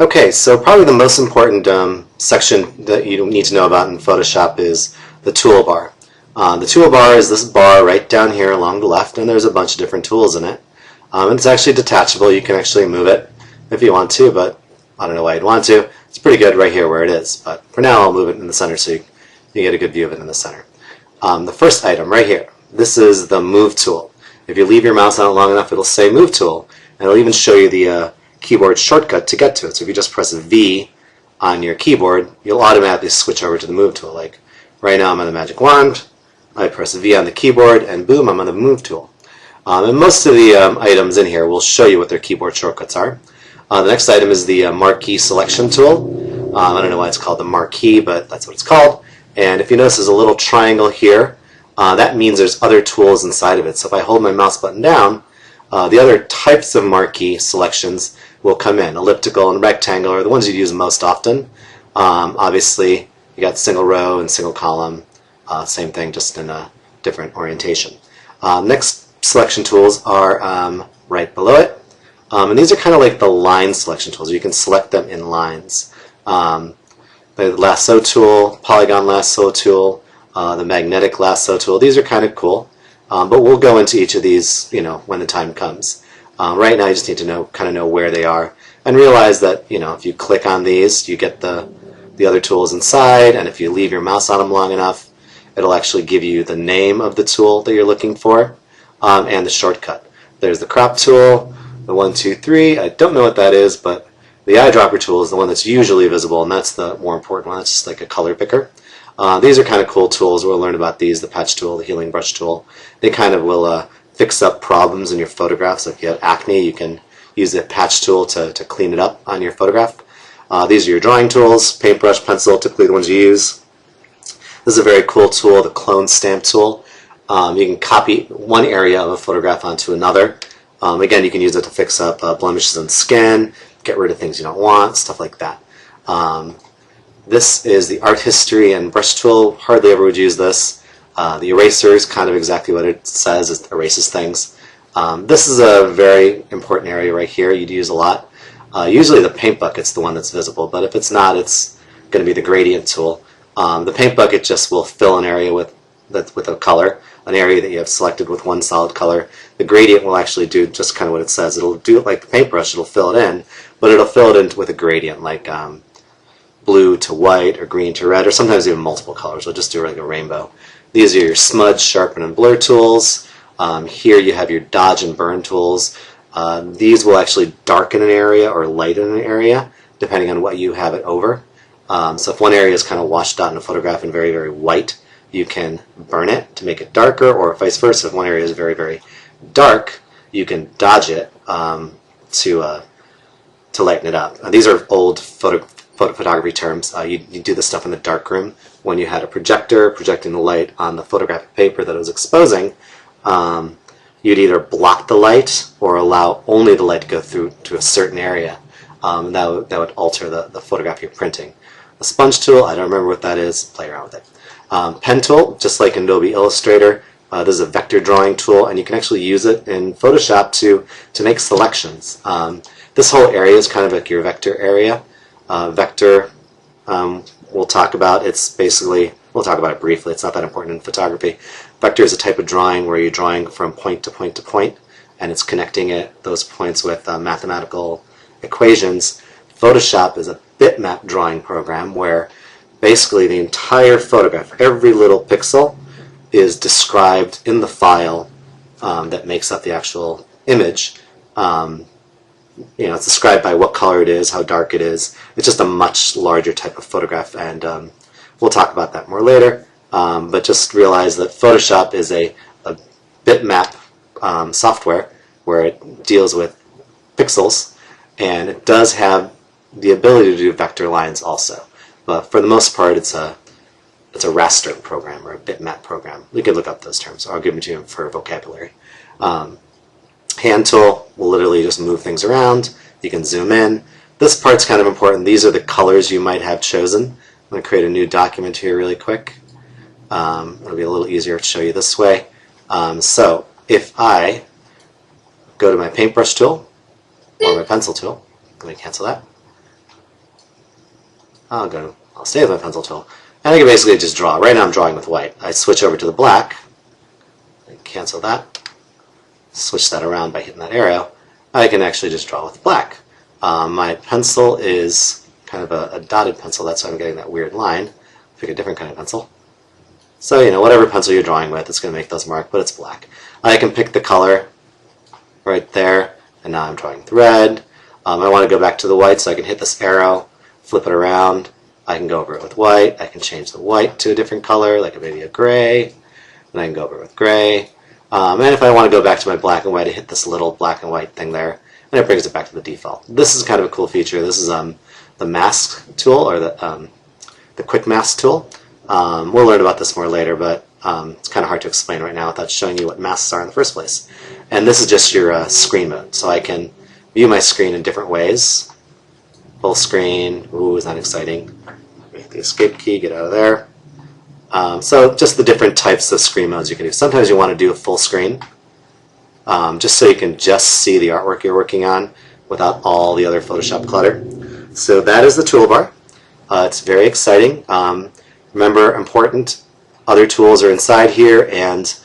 Okay, so probably the most important section that you need to know about in Photoshop is the toolbar. The toolbar is this bar right down here along the left, and there's a bunch of different tools in it. It's actually detachable. You can actually move it if you want to, but I don't know why you'd want to. It's pretty good right here where it is, but for now I'll move it in the center so you get a good view of it in the center. The first item right here, this is the Move tool. If you leave your mouse on it long enough, it'll say Move tool, and it'll even show you the keyboard shortcut to get to it. So if you just press V on your keyboard, you'll automatically switch over to the Move tool. Like right now I'm on the magic wand, I press V on the keyboard, and boom, I'm on the Move tool. And most of the items in here will show you what their keyboard shortcuts are. The next item is the Marquee Selection tool. I don't know why it's called the Marquee, but that's what it's called. And if you notice there's a little triangle here, that means there's other tools inside of it. So if I hold my mouse button down, the other types of marquee selections will come in. Elliptical and rectangle are the ones you use most often. Obviously, you got single row and single column. Same thing, just in a different orientation. Next selection tools are right below it. And these are kind of like the line selection tools. You can select them in lines. The lasso tool, polygon lasso tool, the magnetic lasso tool. These are kind of cool. But we'll go into each of these, when the time comes. Right now, you just need to kind of know where they are, and realize that, if you click on these, you get the other tools inside, and if you leave your mouse on them long enough, it'll actually give you the name of the tool that you're looking for, and the shortcut. There's the crop tool, the 1, 2, 3. I don't know what that is, but the eyedropper tool is the one that's usually visible, and that's the more important one. It's just like a color picker. These are kind of cool tools. We'll learn about these, the patch tool, the healing brush tool. They kind of will fix up problems in your photographs. If you have acne, you can use the patch tool to clean it up on your photograph. These are your drawing tools, paintbrush, pencil, typically the ones you use. This is a very cool tool, the clone stamp tool. You can copy one area of a photograph onto another. Again, you can use it to fix up blemishes on skin, get rid of things you don't want, stuff like that. This is the art history and brush tool. Hardly ever would use this. The eraser is kind of exactly what it says. It erases things. This is a very important area right here you'd use a lot. Usually the paint bucket's the one that's visible, but if it's not, it's going to be the gradient tool. The paint bucket just will fill an area with a color, an area that you have selected with one solid color. The gradient will actually do just kind of what it says. It'll do it like the paintbrush. It'll fill it in, but it'll fill it in with a gradient, like blue to white or green to red, or sometimes even multiple colors. We'll just do like a rainbow. These are your smudge, sharpen, and blur tools. Here you have your dodge and burn tools. These will actually darken an area or lighten an area, depending on what you have it over. So if one area is kind of washed out in a photograph and very, very white, you can burn it to make it darker, or vice versa. If one area is very, very dark, you can dodge it to lighten it up. These are old photography terms. You do this stuff in the darkroom when you had a projector projecting the light on the photographic paper that it was exposing. You'd either block the light or allow only the light to go through to a certain area. And that would alter the photograph you're printing. A sponge tool, I don't remember what that is. Play around with it. Pen tool, just like in Adobe Illustrator. This is a vector drawing tool, and you can actually use it in Photoshop to make selections. This whole area is kind of like your vector area. Vector, we'll talk about. We'll talk about it briefly. It's not that important in photography. Vector is a type of drawing where you're drawing from point to point to point, and it's connecting those points with mathematical equations. Photoshop is a bitmap drawing program where basically the entire photograph, every little pixel, is described in the file that makes up the actual image. It's described by what color it is, how dark it is. It's just a much larger type of photograph, and we'll talk about that more later. But just realize that Photoshop is a bitmap software where it deals with pixels, and it does have the ability to do vector lines also. But for the most part, it's a raster program or a bitmap program. We could look up those terms. I'll give them to you for vocabulary. Hand tool will literally just move things around. You can zoom in. This part's kind of important. These are the colors you might have chosen. I'm going to create a new document here really quick. It'll be a little easier to show you this way. So if I go to my paintbrush tool or my pencil tool, let me cancel that. I'll stay with my pencil tool. And I can basically just draw. Right now I'm drawing with white. I switch over to the black, cancel that, switch that around by hitting that arrow. I can actually just draw with black. My pencil is kind of a dotted pencil, that's why I'm getting that weird line. Pick a different kind of pencil. So, whatever pencil you're drawing with, it's going to make those marks, but it's black. I can pick the color right there, and now I'm drawing with red. I want to go back to the white, so I can hit this arrow, flip it around. I can go over it with white. I can change the white to a different color, like maybe a gray, and I can go over it with gray. And if I want to go back to my black and white, I hit this little black and white thing there, and it brings it back to the default. This is kind of a cool feature. This is the mask tool, or the quick mask tool. We'll learn about this more later, but it's kind of hard to explain right now without showing you what masks are in the first place. And this is just your screen mode, so I can view my screen in different ways. Full screen, ooh, isn't that exciting? Make the escape key, get out of there. So just the different types of screen modes you can do. Sometimes you want to do a full screen, just so you can just see the artwork you're working on without all the other Photoshop clutter. So that is the toolbar. It's very exciting. Remember, important, other tools are inside here, and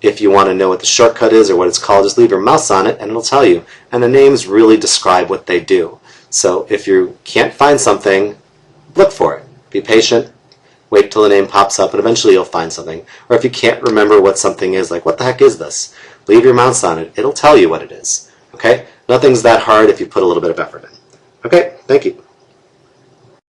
if you want to know what the shortcut is or what it's called, just leave your mouse on it and it'll tell you. And the names really describe what they do. So if you can't find something, look for it. Be patient, wait till the name pops up, and eventually you'll find something. Or if you can't remember what something is, like what the heck is this? Leave your mouse on it. It'll tell you what it is. Okay? Nothing's that hard if you put a little bit of effort in. Okay? Thank you.